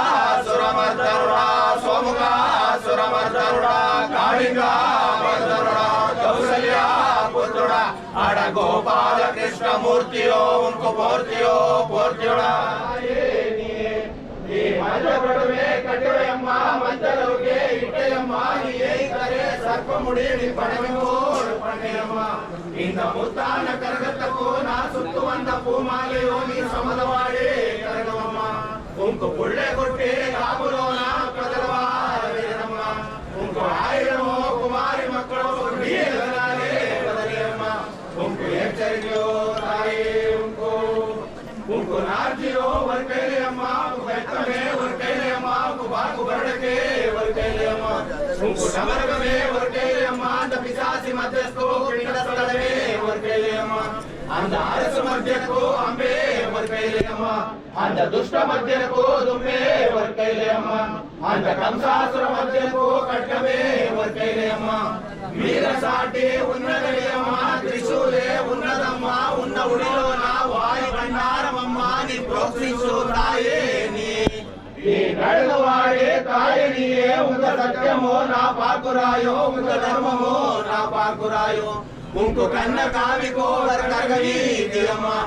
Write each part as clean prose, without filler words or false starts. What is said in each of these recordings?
महिषासुरमर्दनुडा सोमुखासुरमर्दनुडा कालिका मर्दनुडा कौसल्या पुत्रुडा अड गोपाल कृष्ण मूर्तियो उनको मूर्तियो पोर्त्युडा ಮಂಜಪಡುವೆ ಕಟ್ಟೆಯಮ್ಮ ಮಂಜಲುಗೆ ಇಟ್ಟೆಯಮ್ಮ ನೀಯೇ ಕರೆ ಸರ್ಪ ಮುಡಿಡಿ ಪಣವೆಂಬೋಡು ಪಣೆಯಮ್ಮ ಇಂದ ಮುತ್ತಾನ ಕರಗತ್ತಕ್ಕೂ ನಾ ಸುತ್ತು ಬಂದ ಪೂಮಾಲೆಯೋ ನೀ ಸಮದವಾಡಿ ಕರಗವಮ್ಮ ಉಂಕು ಪುಳ್ಳೆ ಕೊಟ್ಟಿ ಕಾಬುಲೋನ ಪ್ರದರವಾರಮ್ಮ ಉಂಕು ಆಯಿರಮೋ ಕುಮಾರಿ ಮಕ್ಕಳು ನೀರನಾಲೇ ಬದಲಿಯಮ್ಮ ಉಂಕು ಎಚ್ಚರಿಕೆಯೋ ತಾಯಿ ಉಂಕು उनको नार्जियो वर्केले अम्मा बेतमे वर्केले अम्मा को बाकु बरडके वर्केले अम्मा उनको डमरगमे वर्केले अम्मा अंद पिशासी मध्यस्थो पिंडस्थलमे वर्केले अम्मा अंद अरस मध्यको अंबे वर्केले अम्मा अंद दुष्ट मध्यको दुम्मे वर्केले अम्मा अंद कंसासुर मध्यको कटकमे वर्केले अम्मा वीर साटी उन्नदले अम्मा त्रिशूले उन्नदम्मा उन्न उडिलोना वायु भंडारमम्मा नी प्रोक्षिंचु ताये नी ఈ నడువాడే తాయనియే ఉంగ సత్యమో నా పాకురాయో ఉంగ ధర్మమో నా పాకురాయో உங்கு கண்ண காவிக்கோவர் கரகவீதியம்மா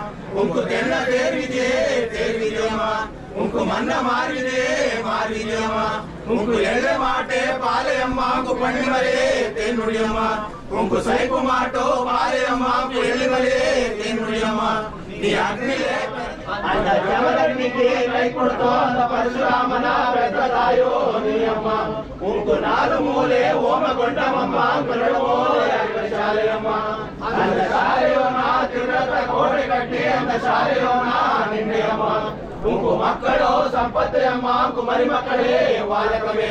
உங்கு தென்ன தேர்விதே தேர்விதேம்மா உங்கு மன்ன மார்விதேம்மா உங்கு எள்ள மாட்டே பாலையம்மா உங்கு பணிமரே தேன்னுடையம்மா உங்கு சைப்பு மாட்டோ பாலையம்மா எள்ளிமரே தேன்னுடையம்மா நீ அக்னிலே அந்த ஜமதಗ್ನಿಗೆ ಕೈ ಕೊಡ್ತೋ ಅಂತ ಪರಶುರಾಮನ ಬೆತ್ತದಾಯೋ ನೀಯಮ್ಮ ಉಂಕು ನಾಲು ಮೂಲೆ ಹೋಮಗೊಂಡಮಮ್ಮ ಕರಳುವೋ ಶಾಲೆಯಮ್ಮ அந்த ಶಾಲೆಯೋನ ತಿರುತ್ತ ಕೋಟೆ ಕಟ್ಟಿ அந்த ಶಾಲೆಯೋನ ನಿನ್ನೆಯಮ್ಮ உங்கு மக்களோ ಸಂಪತ್ತು ಅಮ್ಮ ಉಂಕು ಮರಿ ಮಕ್ಕಳೇ ವಾಲಕಮೇ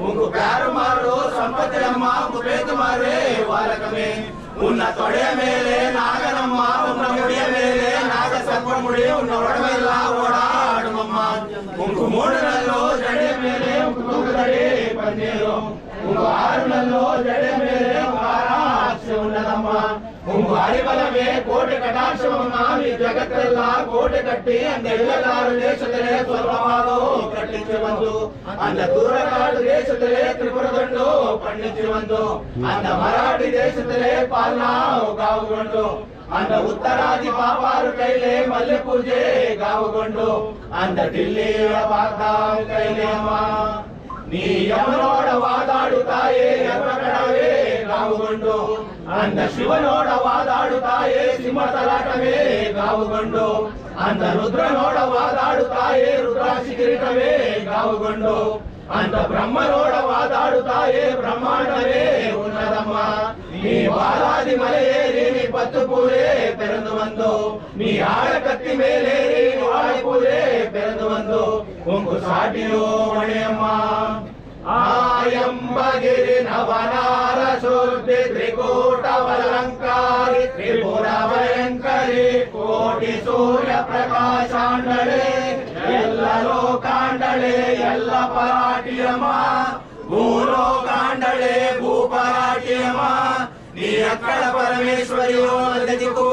ಉಂಕು ಪ್ಯಾರು ಮಾರೋ ಸಂಪತ್ತು ಅಮ್ಮ ಉಂಕು ಬೇತು ಮಾರೇ ವಾಲಕಮೇ உன்ன தொடைய மேலே நாகனம்மா உன்ன முடிய மேலே நாக சர்ப்ப முடி உன்ன உடம்பெல்லாம் ஓடாடுமம்மா உங்க மூணு நல்லோ ஜடை மேலே உங்க தூக்குதடி பன்னீரோ உங்க ஆறு நல்லோ ஜடை மேலே ஆராட்சி ఉన్నదమ్మా உங்க அறிவலமே கோட்டை கடாட்சமம்மா ಈ ಜಗತ್ತೆಲ್ಲ ಕೋಟೆ ಕಟ್ಟಿ அந்த ಎಲ್ಲಾರು ದೇಶದಲ್ಲೇ ಸ್ವರ್ಗವಾಗೋ ಕಟ್ಟಿಸಿ ಬಂದು அந்த ದೂರಕಾಡು ದೇಶದಲ್ಲೇ ತ್ರಿಪುರದಂಡು ಪಂಡಿಸಿ ಬಂದು அந்த ಮರಾಠಿ ದೇಶದಲ್ಲೇ ಪಾಲನಾ ಗಾವುಗೊಂಡು அந்த உத்தராதி பாப்பாரு கையிலே மல்ல பூஜೆ ಗಾವುಗೊಂಡು அந்த ఢిల్లీಯ ಬಾಗ್ದಾವ್ ಕೈಲೇ ಅಮ್ಮ ನೀ ಯಮನೋಡ ವಾದಾಡುತ್ತಾಯೇ ಯಮಕಡವೇ ಗಾವುಗೊಂಡು அந்த ಶಿವನೋಡ ವಾದಾಡುತ್ತಾಯೇ ಸಿಂಹತಲಾಟವೇ ಗಾವುಗೊಂಡು அந்த ರುದ್ರನೋಡ ವಾದಾಡುತ್ತಾಯೇ ರುದ್ರಾಕ್ಷಿ ಕಿರೀಟವೇ ಗಾವುಗೊಂಡು அந்த ಬ್ರಹ್ಮನೋಡ ವಾದಾಡುತ್ತಾಯೇ ಬ್ರಹ್ಮಾಂಡವೇ ಉನ್ನದಮ್ಮ ನೀ ಬಾಲಾದಿ ಮಲೆಯೇರಿ ನೀ ಪತ್ತು ಪೂರೆ ಪೆರಂದು ಬಂದು ನೀ ಆಳ ಕತ್ತಿ ಮೇಲೇರಿ ಆಳ ಪೂರೆ ಪೆರಂದು ಬಂದು ಉಂಕು ಸಾಟಿಯೋ ಮಣೆಯಮ್ಮ ಆಯಂಬಗಿರಿ ನವನಾರ ಶುದ್ಧಿ ತ್ರಿಕೂಟ ವಲಂಕಾರಿ ತ್ರಿಪುರ ಭಯಂಕರಿ ಕೋಟಿ ಸೂರ್ಯ ಪ್ರಕಾಶಾಂಡಳೆ ಎಲ್ಲ ಲೋಕಾಂಡಳೆ ಎಲ್ಲ ಪರಾಟಿಯಮ್ಮ ಭೂಲೋಕಾಂಡಳೆ ಭೂಪರಾಟಿಯಮ್ಮ ನೀ ಅಕ್ಕಳ ಪರಮೇಶ್ವರಿಯೋ ನದಿಗೂ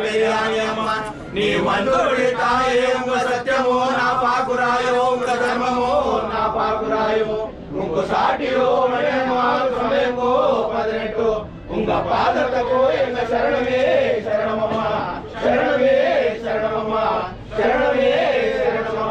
ಬೇಯಾನಿಯಮ್ಮ ನೀ ಒಂದು ತಾಯೇ ಉಂಗ ಸತ್ಯವೋ ನಾ ಪಾಕುರಾಯೋ ಉಂಗ ಧರ್ಮವೋ ನಾ ಪಾಕುರಾಯೋ ಉಂಗ ಸಾಟಿಯೋ ಮಳೆಯೋ ಸಮಯವೋ 18 ಉಂಗ ಪಾದಕವೋ ಎಂಗ ಶರಣವೇ ಶರಣಮಮ್ಮ ಶರಣವೇ ಶರಣಮಮ್ಮ ಶರಣವೇ ಶರಣಮಮ್ಮ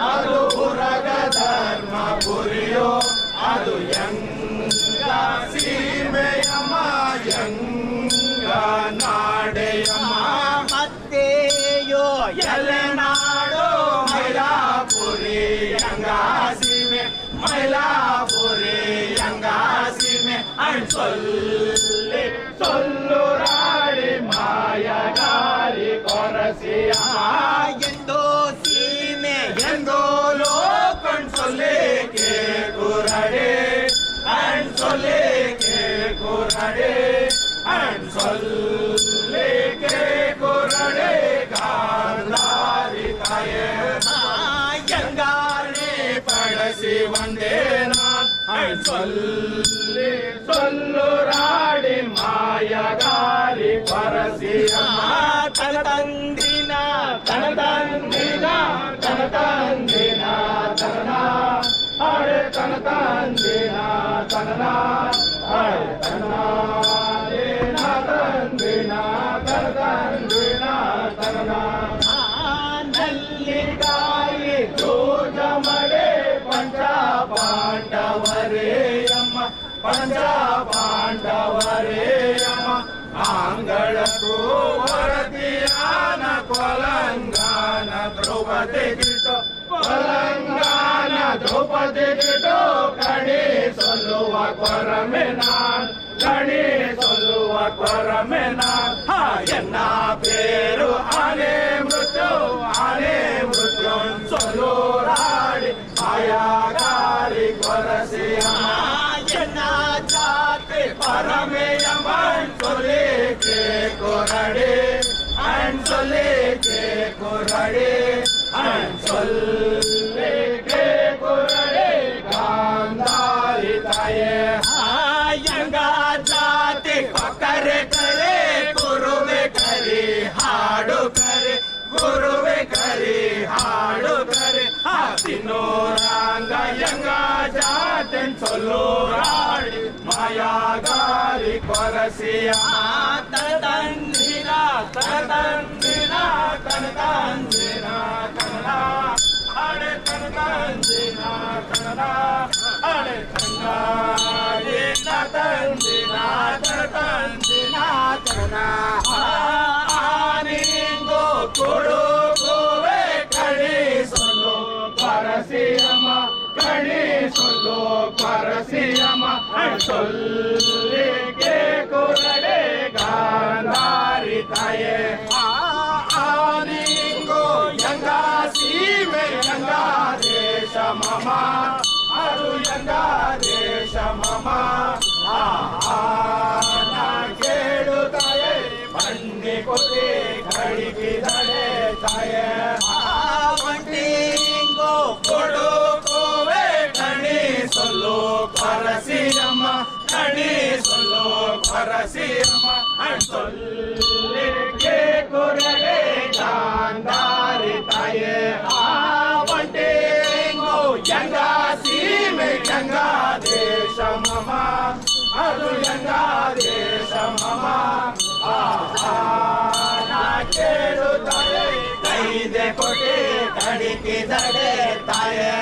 ಅದು ಉರಗ ಧರ್ಮ ಪುರಿಯೋ ಅದು ಯಂಗ ಸೀಮೆಯಮ್ಮ ಯಂಗ ನಾಡೆಯಮ್ಮ ಮತ್ತೆಯೋ ಎಲೆನಾಡು ಮೈಲಾಪುರಿ ಯಂಗ ಸೀಮೆ ಮೈಲಾಪುರಿ ಯಂಗ ಸೀಮೆ ಅಣ್ಸೊಲ್ಲಿ ಸೊಲ್ಲುರಾಡಿ ಮಾಯಗಾರಿ ಕೊರಸಿಯಮ್ಮ ಎಂದೋ ಸೀಮೆ ಎಂದೋ ಲೋಕಣ್ ಸೊಲ್ಲೇಕೆ ಕುರಡೆ ಅಣ್ಸೊಲ್ಲೇಕೆ ಕುರಡೆ ಅಣ್ಸೊಲ್ಲೇಕೆ ಕುರಡೆ ಗಾಂಧಾರಿ ತಾಯೇ ಯಂಗಾರಿ ಪಡಸಿ ಒಂದೇ ನಾನ್ ಅಣ್ಸೊಲ್ಲಿ ಸೊಲ್ಲುರಾಡಿ ಮಾಯಗಾರಿ ಪರಸಿಯಮ್ಮ ತನ ತಂದಿನ ತನ ತಂದಿನ ತನ ತಂದಿನ ತನ ಹಳೆ ತನ ತಂದಿನ ತನ ಹಳೆ ತನ ತಂದಿನ ತನ ತಂದಿನ ತನ ನಲ್ಲಿಗಾಯಿ ಜೋಜ ಮಡೆ ಪಂಚ ಪಾಂಡವರೇಯಮ್ಮ ಪಂಚ ಪಾಂಡವರೇಯಮ್ಮ ಆಂಗಳಕ್ಕೂ ವರದಿಯಾನ ಕೊಲಂಗಾನ ದ್ರೌಪದಿ ಗಿಟೋ ಕೊಲಂಗಾನ ದ್ರೌಪದಿ ಗಿಟೋ ಕಣಿ ಸೊಲ್ಲುವ ಕೊರಮೆ ನಾನ್ ಕಣಿ ಸೊಲ್ಲುವ ಕೊರಮೆ ನಾನ್ ಎನ್ನ ಪೇರು ಆನೆ ಮೃತ್ಯು ಸೊಲ್ಲುರಾಡಿ ಮಾಯಾಗಾರಿ ಕೊರಸಿಯಮ್ಮ ಎನ್ನ ಜಾತಿ ಪರಮೆಯಮ್ಮ ಸೊಲ್ಲೇಕೆ ಕೊರಡೆ ಅಣ್ಸೊಲ್ಲೇಕೆ ಕೊರಡೆ ಅಣ್ಸೊಲ್ಲೇಕೆ ಕೊರಡೆ ಗಾಂಧಾರಿ ತಾಯೇ ಯಂಗ ಜಾತಿ ಕರೆ ಕರೆ ಗುರುವೆ ಕರಿ ಹಾಡು ಕರೆ ಗುರುವೆ ಕರಿ ಹಾಡು ಕರೆ ತಿನ್ನೋರಾಂಗ ಯಂಗ ಜಾತೆನ್ ಸೊಲ್ಲೋರಾಡಿ ಮಾಯಾಗಾರಿ ಕೊರಸಿಯ ತನ ತಂದಿನ ತನ ತಂದಿನ ತನ ತಂದಿನ ಕನ್ನಡ ಹಳೆ ತನ ತಂದಿನ ಕನ್ನಡ ಹಳೆ ತಂದಿನ ತಂದಿನ ತನ ತಂದಿನ ಕನ್ನಡ ಆನಿಂಗೋ ಕೊಡು ಗೋವೆ ಕಣಿ ಸೊಲ್ಲು ಪರಸಿಯಮ್ಮ ಕಣಿ ಸೊಲ್ಲು ಪರಸಿಯಮ್ಮ ಸೊಲ್ಲಿಗೆ ಕೊರಡೆ ಗಾಂಧಾರಿ ತಾಯೇ ಆನಿಂಗೋ ಯಂಗ ಸೀಮೆ ಯಂಗ ದೇಶ ಮಮ ಅದು ಯಂಗ ದೇಶ ಮಮ ಕೇಳುತ್ತಾಯೇ ಬಂಡಿ ಕೊಟ್ಟೆ ಕಡಿಗಿದಡೆ ತಾಯೇ ಬಂಡಿಂಗೋ ಕೊಡು ಕೋವೆ ಕಣಿ ಸೊಲ್ಲು ಪರಸಿಯಮ್ಮ ಕಣಿ ಸೊಲ್ಲು ಪರಸಿಯಮ್ಮ ಅಣ್ಸೊಲ್ಲಿಗೆ ಕೊರಡೆ ಗಾಂಧಾರಿ ತಾಯೇ ಬಂಡಿಂಗೋ ಯಂಗ ಸೀಮೆ ಯಂಗ ದೇಶ ಮಮ ಅದು ಯಂಗ ದೇಶ ಮಮ ಕೇಳುತ್ತಾಯೇ ಕೈದೆ ಕೊಟ್ಟೆ ಕಡಿಕಿದಡೆ ತಾಯೇ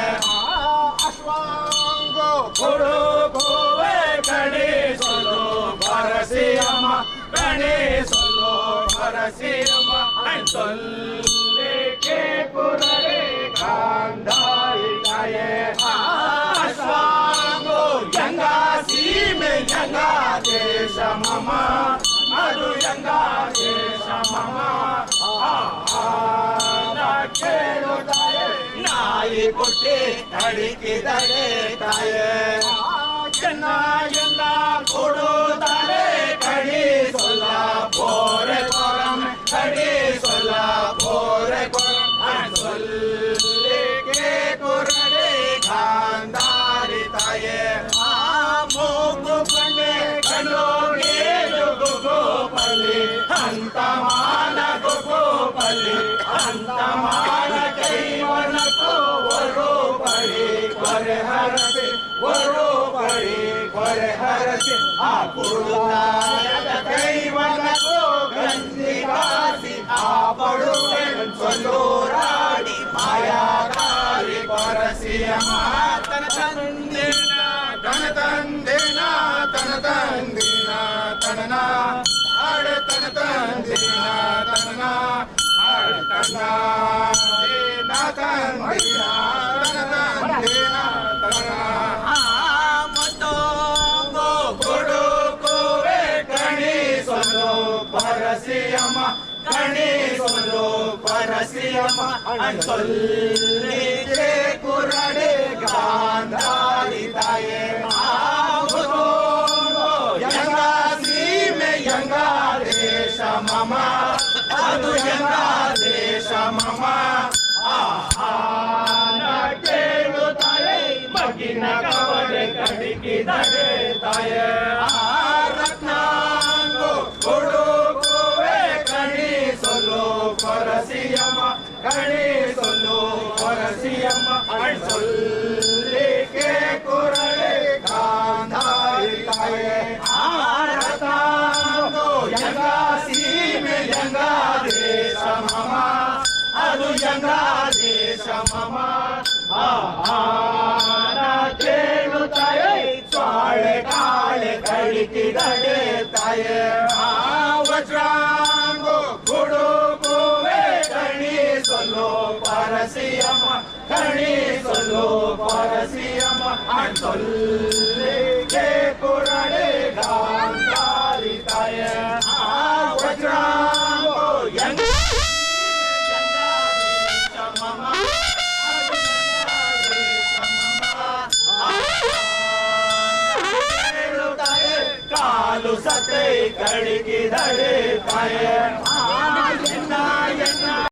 ಅಶ್ವಾಂಗೋ ಕೊಡು ಗೋವೆ ಕಣಿ ಸೊಲ್ಲು ಪರಸಿಯಮ್ಮ ಕಣಿ ಸೊಲ್ಲು ಪರಸಿಯಮ್ಮ ಅಣ್ಸೊಲ್ಲಿಗೆ ಕುರಡೆ ಗಾಂಧಾರಿ ತಾಯೇ ಅಶ್ವಾಂಗೋ ಯಂಗ ಸೀಮೆ ಯಂಗ ದೇಶ ಮಮ ಅದು ಯಂಗ ದೇಶ ಮಮ ಕೇಳುತ್ತಾಯೇ ನಾಯಿ ಕೊಟ್ಟೆ ಕಡಿಕಿದಡೆ ತಾಯೇ ಚೆನ್ನ ಎಲ್ಲ ಕೊಡುತ್ತಾರೆ ಕಡಿ ಸೊಲ್ಲ ಪೋರೆ ಕೊರಂ ಕಡಿ ಸೊಲ್ಲ ಪೋರೆ ಕೊರಂ ಸೊಲ್ಲಿಗೆ ಕೊರಡೆ ಗಾಂಧಾರಿ ತಾಯೇ ಮೂಗು ಕಣ್ಣೆ ಕಣ್ಣು ನೀರು ಗುಗು ಪಲ್ಲಿ ಅಂತ ಬರೋಬರಿ ಕೊರೆ ಹರಸಿ ಬರೋಬರಿ ಕೊರೆ ಹರಸಿ ಆ ಕುರುಲಾಯದ ಕೈವನಕ್ಕೂ ಗಂಜಿ ಕಾಸಿ ಆ ಬಡುವೆ ಸೊಲ್ಲೂರಾಡಿ ಮಾಯಾಗಾರಿ ಕೊರಸಿಯಮ್ಮ ತನ ತಂದಿನ ತನ ತಂದಿನ ತನ ತಂದಿನ ತನನ ಆಡೆ ತನ ತಂದಿನ ತನನ ಆಡೆ ತನ್ನ ದಿನ ತಂದಿನ ತನ ತಂದಿನ ತನನ ಮತ್ತೊಂದು ಕೊಡುಕುವೆ ಕಣಿಸಲು ಪರಸಿಯಮ್ಮ ಕಣಿಸಲು ಪರಸಿಯಮ್ಮ ಅನ್ಸೊಲ್ಲಿಗೆ ಕುರಡೆ ಗಾಂಧಾರಿ ತಾಯೇ ಯಂಗ ಸೀಮೆ ಯಂಗ ದೇಶ ಮಮ ಅದು ಯಂಗ ದೇಶ ಮಮ ಆಹಾರ ಕೇಳುತ್ತಾಯೇ ಮಗಿನ ಕವಡೆ ಕಡಿಕಿದರೆ ತಾಯೇ ರತ್ನಾಂಗು ಕೊಡುಕುವೆ ಕಣಿಸಲು ಕೊರಸಿಯಮ್ಮ ಕಣಿಸಲು ಕೊರಸಿಯಮ್ಮ ಅಣ್ಸೊಲ್ಲಿಗೆ ಕುರಳೆ ಗಾಂಧಾರಿ ತಾಯೇ ರತ್ನಾಂಗು ಯಂಗ ಸೀಮೆ ಯಂಗ ದೇಶ ಮಮ ಅದು ಯಂಗ ದೇಶ ಮಮ ಆಹಾರ ಕೇಳುತ್ತಾಯೇ ಸ್ವಾಳೆ ಕಾಳೆ ಕಡಿಕಿದಡೆ ತಾಯೇ ವಜ್ರಾಂಗು ಗುಡುಕುವೆ ಕಣಿಸಲು ಪರಸಿಯಮ್ಮ ಕಣಿಸಲು ಪರಸಿಯಮ್ಮ ಅಣ್ಸೊಲ್ಲಿಗೆ ಕುರಡೆ ಗಾಂಧಾರಿ ತಾಯೇ ವಜ್ರಾಂಗು ಯಂಗ ಕಾಲು ಸತೆ ಕಡಿಕಿದಡೆ ತಾಯೇ